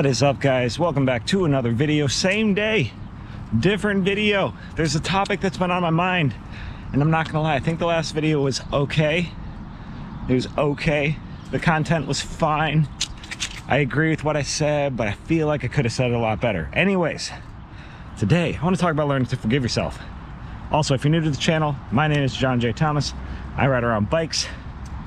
What is up, guys? Welcome back to another video. Same day, different video. There's a topic that's been on my mind, and I'm not gonna lie, I think the last video was okay. It was okay. The content was fine. I agree with what I said, but I feel like I could have said it a lot better. Anyways, today I want to talk about learning to forgive yourself. Also, if you're new to the channel, my name is John J. Thomas. I ride around bikes.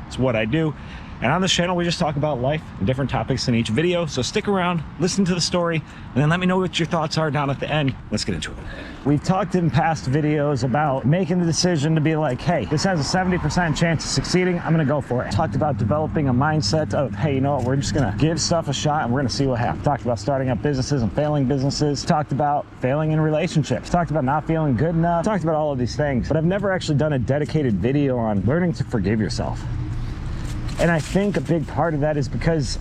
It's what I do. And on this channel, we just talk about life and different topics in each video. So stick around, listen to the story, and then let me know what your thoughts are down at the end. Let's get into it. We've talked in past videos about making the decision to be like, hey, this has a 70% chance of succeeding. I'm gonna go for it. Talked about developing a mindset of, hey, you know what, we're just gonna give stuff a shot and we're gonna see what happens. Talked about starting up businesses and failing businesses. Talked about failing in relationships. Talked about not feeling good enough. Talked about all of these things, but I've never actually done a dedicated video on learning to forgive yourself. And I think a big part of that is because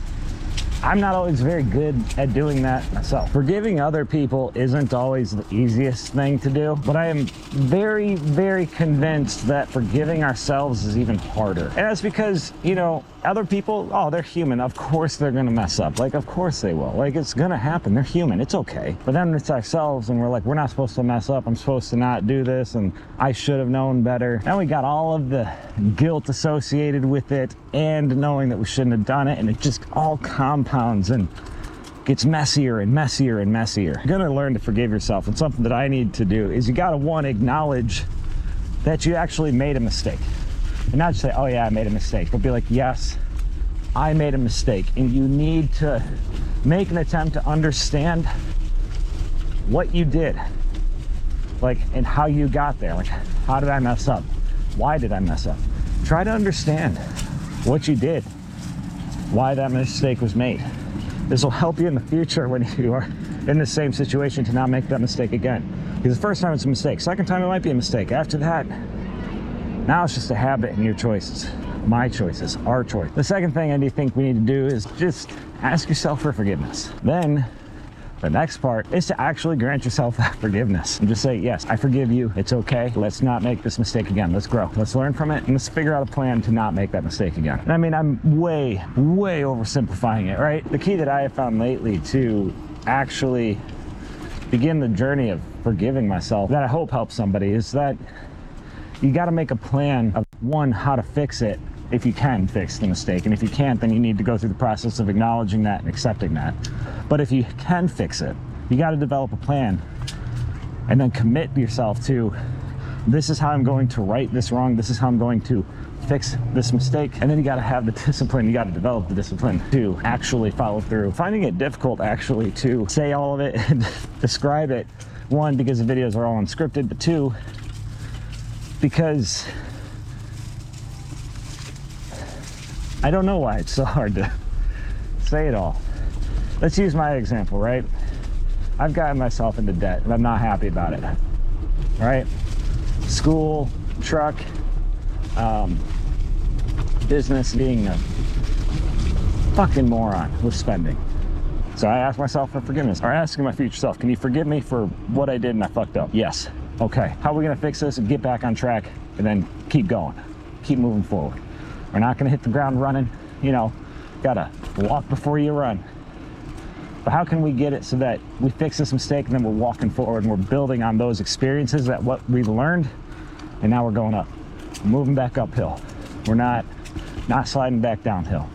I'm not always very good at doing that myself. Forgiving other people isn't always the easiest thing to do, but I am very, very convinced that forgiving ourselves is even harder. And that's because, you know, other people, oh, they're human. Of course they're gonna mess up. Like, of course they will. Like, it's gonna happen. They're human. It's okay. But then it's ourselves and we're like, we're not supposed to mess up. I'm supposed to not do this and I should have known better. And we got all of the guilt associated with it and knowing that we shouldn't have done it, and it just all compounds and gets messier and messier and messier. You're gonna learn to forgive yourself, and something that I need to do is you gotta, one, acknowledge that you actually made a mistake. And not just say, oh yeah, I made a mistake, but be like, yes, I made a mistake. And you need to make an attempt to understand what you did, like, and how you got there. Like, how did I mess up? Why did I mess up? Try to understand what you did, why that mistake was made. This will help you in the future when you are in the same situation to not make that mistake again. Because the first time it's a mistake, second time it might be a mistake. After that, now it's just a habit in your choices, my choices, our choice. The second thing I think we need to do is just ask yourself for forgiveness. Then the next part is to actually grant yourself that forgiveness and just say, yes, I forgive you. It's okay. Let's not make this mistake again. Let's grow. Let's learn from it and let's figure out a plan to not make that mistake again. And I mean, I'm way oversimplifying it, right? The key that I have found lately to actually begin the journey of forgiving myself that I hope helps somebody is that you got to make a plan of, one, how to fix it if you can fix the mistake. And if you can't, then you need to go through the process of acknowledging that and accepting that. But if you can fix it, you got to develop a plan and then commit yourself to, this is how I'm going to right this wrong. This is how I'm going to fix this mistake. And then you got to have the discipline. You got to develop the discipline to actually follow through. Finding it difficult actually to say all of it and describe it. One, because the videos are all unscripted, but two, because I don't know why it's so hard to say it all. Let's use my example, right? I've gotten myself into debt and I'm not happy about it, right? School, truck, business, being a fucking moron with spending. So I ask myself for forgiveness, or asking my future self, can you forgive me for what I did and I fucked up? Yes. Okay, how are we gonna fix this and get back on track and then keep going, keep moving forward? We're not gonna hit the ground running, you know, gotta walk before you run. But how can we get it so that we fix this mistake and then we're walking forward and we're building on those experiences, that what we learned, and now we're going up, we're moving back uphill. We're not sliding back downhill.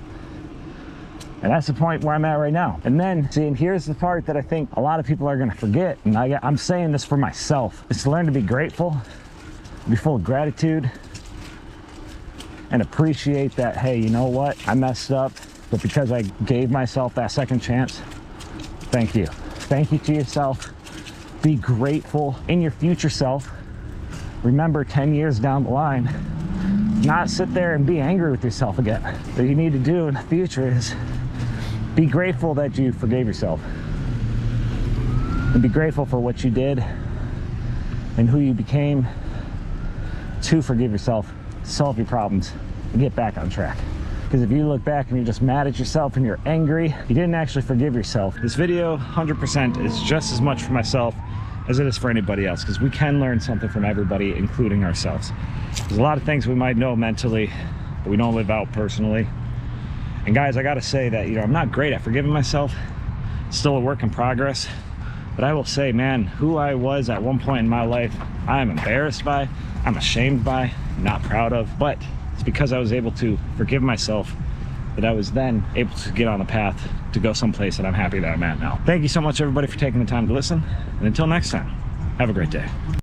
And that's the point where I'm at right now. And then, see, and here's the part that I think a lot of people are gonna forget, and I'm saying this for myself, is to learn to be grateful, be full of gratitude, and appreciate that, hey, you know what? I messed up, but because I gave myself that second chance, thank you. Thank you to yourself. Be grateful in your future self. Remember 10 years down the line, not sit there and be angry with yourself again. What you need to do in the future is be grateful that you forgave yourself. And be grateful for what you did and who you became to forgive yourself, solve your problems, and get back on track. Because if you look back and you're just mad at yourself and you're angry, you didn't actually forgive yourself. This video, 100%, is just as much for myself as it is for anybody else, because we can learn something from everybody, including ourselves. There's a lot of things we might know mentally, but we don't live out personally. And guys, I gotta say that, I'm not great at forgiving myself. Still a work in progress. But I will say, man, who I was at one point in my life, I am embarrassed by, I'm ashamed by, not proud of, but it's because I was able to forgive myself that I was then able to get on a path to go someplace that I'm happy that I'm at now. Thank you so much, everybody, for taking the time to listen. And until next time, have a great day.